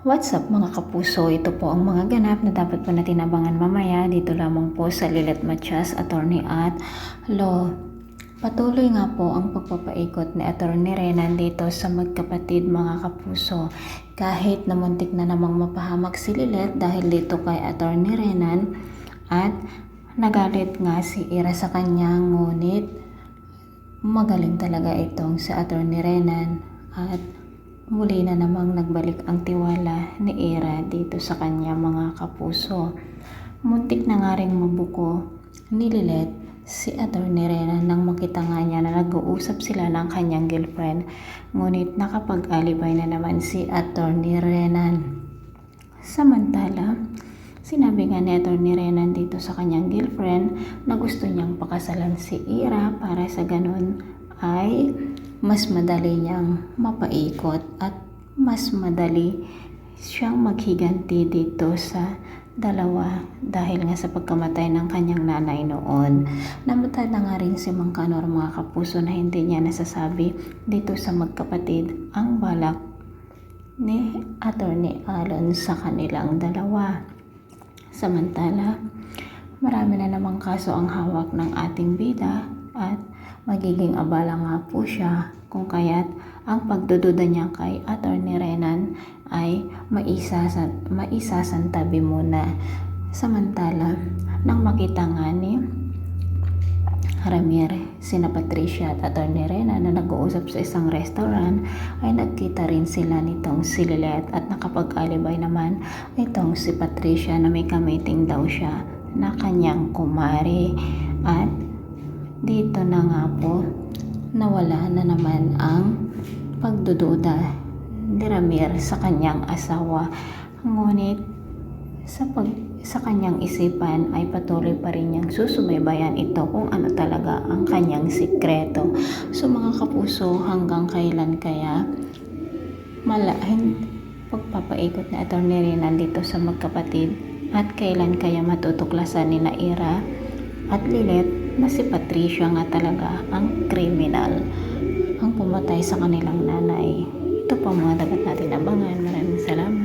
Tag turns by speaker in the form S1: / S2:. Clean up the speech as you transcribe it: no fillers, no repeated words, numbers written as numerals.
S1: What's up mga kapuso? Ito po ang mga ganap na dapat po natin abangan mamaya dito lamang po sa Lilet Matias, Attorney at Law. Patuloy nga po ang pagpapaikot ni Attorney Renan dito sa magkapatid mga kapuso. Kahit namuntik na namang mapahamak si Lilet dahil dito kay Attorney Renan at nagalit nga si Ira sa kanya, ngunit magaling talaga itong si Attorney Renan at muli na namang nagbalik ang tiwala ni Ira dito sa kanya mga kapuso. Muntik na nga ring mabuko ni Lilet si Attorney Renan nang makita nga niya na nag-uusap sila ng kanyang girlfriend. Ngunit nakapag-alibay na naman si Attorney Renan. Samantala, sinabi nga ni Attorney Renan dito sa kanyang girlfriend na gusto niyang pakasalan si Ira para sa ganun ay mas madali niyang mapaikot at mas madali siyang maghiganti dito sa dalawa dahil nga sa pagkamatay ng kanyang nanay noon. Namatay na nga rin si Mang Kanor mga kapuso na hindi niya nasasabi dito sa magkapatid ang balak ni Attorney Alon sa kanilang dalawa. Samantala, marami na namang kaso ang hawak ng ating bida at magiging abala nga po siya kung kaya't ang pagdududa niya kay Attorney Renan ay maisasantabi muna. Samantala, nang makita nga ni Ramir, sina Patricia at Attorney Renan na nag-uusap sa isang restaurant ay nagkita rin sila nitong si Lilet at nakapag-alibay naman itong si Patricia na may kamiting daw siya na kanyang kumari. At dito na nga po nawala na naman ang pagdududa ni Ramir sa kanyang asawa. Ngunit sa kanyang isipan ay patuloy pa rin niyang susubaybayan ito kung ano talaga ang kanyang sikreto. So mga kapuso, hanggang kailan kaya pagpapaikot na Attorney Renan dito sa magkapatid at kailan kaya matutuklasan ni Ira at Lilet na si Patricia nga talaga ang kriminal, ang pumatay sa kanilang nanay. Ito po mga dapat natin abangan. Maraming salamat.